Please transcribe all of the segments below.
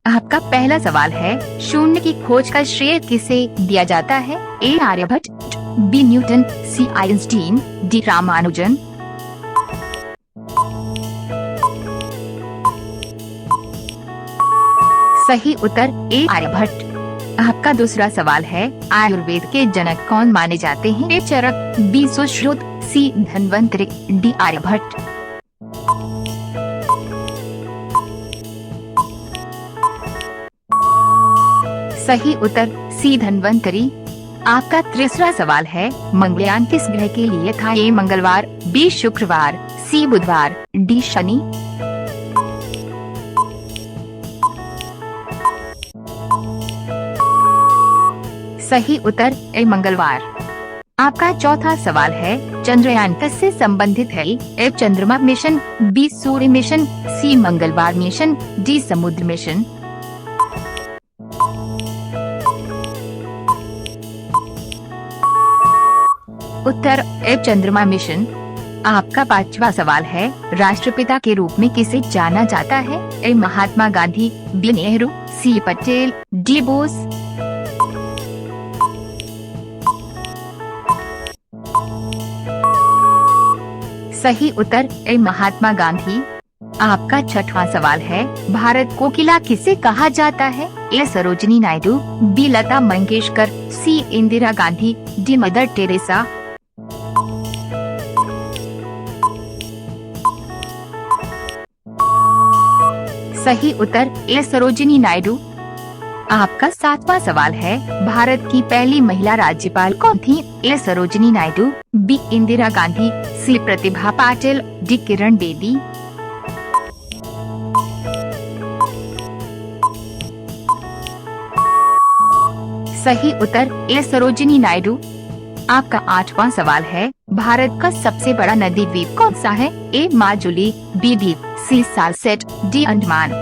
आपका पहला सवाल है, शून्य की खोज का श्रेय किसे दिया जाता है? ए आर्यभट्ट, बी न्यूटन, सी आइंस्टीन, डी रामानुजन। सही उत्तर ए आर्यभट्ट। आपका दूसरा सवाल है, आयुर्वेद के जनक कौन माने जाते हैं? ए चरक, बी सुश्रुत, सी धन्वंतरि, डी आर्यभट्ट। सही उत्तर सी धन्वंतरि। आपका तीसरा सवाल है, मंगलयान किस ग्रह के लिए था? ए मंगलवार, बी शुक्रवार, सी बुधवार, डी शनि। सही उत्तर ए मंगलवार। आपका चौथा सवाल है, चंद्रयान किससे संबंधित है? ए चंद्रमा मिशन, बी सूर्य मिशन, सी मंगलवार मिशन, डी समुद्र मिशन। उत्तर ए चंद्रमा मिशन। आपका पांचवा सवाल है, राष्ट्रपिता के रूप में किसे जाना जाता है? ए महात्मा गांधी, बी नेहरू, सी पटेल, डी बोस। सही उत्तर ए महात्मा गांधी। आपका छठवां सवाल है, भारत कोकिला किसे कहा जाता है? A Sarojini Naidu, B Lata Mangeshkar, C Indira Gandhi, D Mother Teresa. सही उत्तर ए सरोजिनी नायडू। आपका सातवां सवाल है, भारत की पहली महिला राज्यपाल कौन थी? ए सरोजिनी नायडू, बी इंदिरा गांधी, सी प्रतिभा पाटिल, डी किरण बेदी। सही उत्तर ए सरोजिनी नायडू। आपका आठवां सवाल है, भारत का सबसे बड़ा नदी द्वीप कौन सा है? ए माजुली, बी द्वीप, सी सालसेट, डी अंडमान।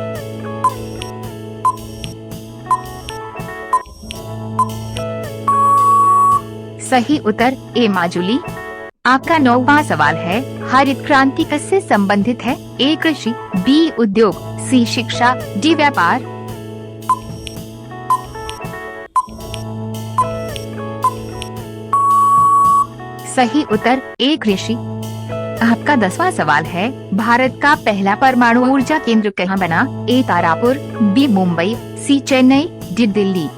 सही उत्तर ए माजुली। आपका नौवां सवाल है, हरित क्रांति किससे संबंधित है? ए कृषि, बी उद्योग, सी शिक्षा, डी व्यापार। सही उत्तर ए कृषि। आपका 10वां सवाल है, भारत का पहला परमाणु ऊर्जा केंद्र कहाँ बना? ए तारापुर, बी मुंबई, सी चेन्नई, डी दिल्ली।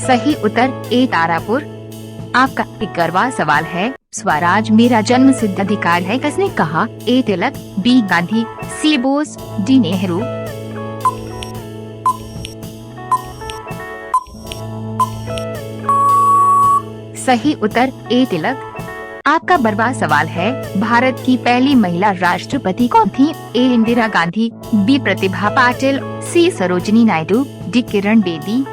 सही उत्तर ए तारापुर। आपका 11वां सवाल है, स्वराज मेरा जन्म सिद्ध अधिकार है किसने कहा? ए तिलक, बी गांधी, सी बोस, डी नेहरू। सही उत्तर ए तिलक। आपका 12वां सवाल है, भारत की पहली महिला राष्ट्रपति कौन थी? ए इंदिरा गांधी, बी प्रतिभा पाटिल, सी सरोजिनी नायडू, डी किरण बेदी।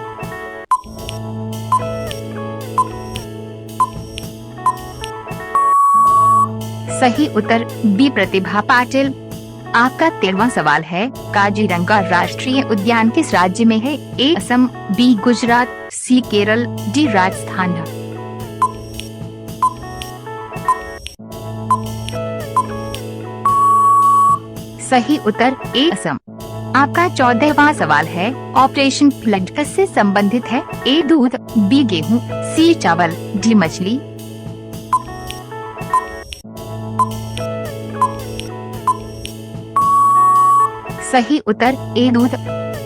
सही उत्तर बी प्रतिभा पाटिल। आपका 13वां सवाल है, काजीरंगा राष्ट्रीय उद्यान किस राज्य में है? ए असम, बी गुजरात, सी केरल, डी राजस्थान। सही उत्तर ए असम। आपका 14वां सवाल है, ऑपरेशन फ्लड किससे संबंधित है? ए दूध, बी गेहूं, सी चावल, डी मछली। सही उत्तर ए दूध।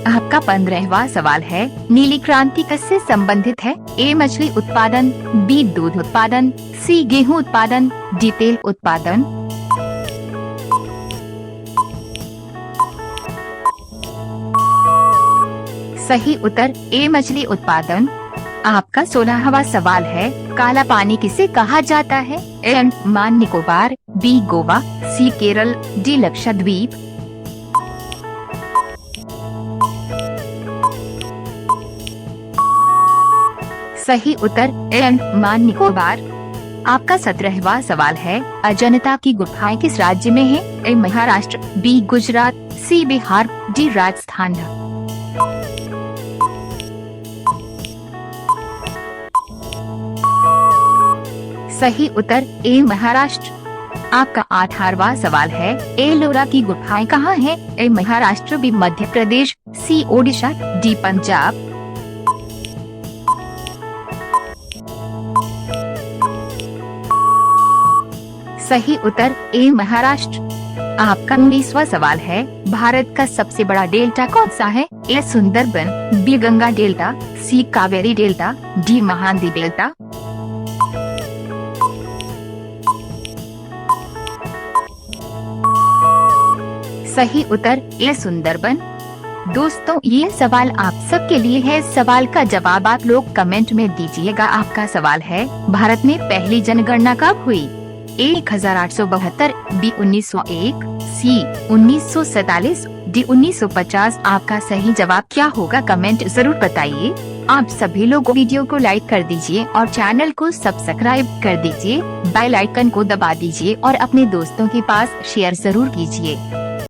आपका 15वां सवाल है, नीली क्रांति किससे संबंधित है? ए मछली उत्पादन, बी दूध उत्पादन, सी गेहूं उत्पादन, डी तेल उत्पादन। सही उत्तर ए मछली उत्पादन। आपका 16वां सवाल है, काला पानी किसे कहा जाता है? ए अंडमान निकोबार, बी गोवा, सी केरल, डी लक्षद्वीप। सही उत्तर ए अंडमान निकोबार। आपका 17वां सवाल है, अजंता की गुफाएं किस राज्य में है? ए महाराष्ट्र, बी गुजरात, सी बिहार, डी राजस्थान। सही उत्तर ए महाराष्ट्र। आपका 18वां सवाल है, एलोरा की गुफाएं कहाँ है? ए महाराष्ट्र, बी मध्य प्रदेश, सी ओडिशा, डी पंजाब। सही उत्तर ए महाराष्ट्र। आपका 19वां सवाल है, भारत का सबसे बड़ा डेल्टा कौन सा है? A Sundarban, B Ganga delta, C Kaveri delta, D Mahanadi delta. सही उत्तर ए सुंदरबन। दोस्तों, ये सवाल आप सबके लिए है। सवाल का जवाब आप लोग कमेंट में दीजिएगा। आपका सवाल है, भारत में पहली जनगणना कब हुई? ए 1872, बी 1901, सी 1947, डी 1950। आपका सही जवाब क्या होगा, कमेंट जरूर बताइए। आप सभी लोग वीडियो को लाइक कर दीजिए और चैनल को सब्सक्राइब कर दीजिए। बेल आइकन को दबा दीजिए और अपने दोस्तों के पास शेयर जरूर कीजिए।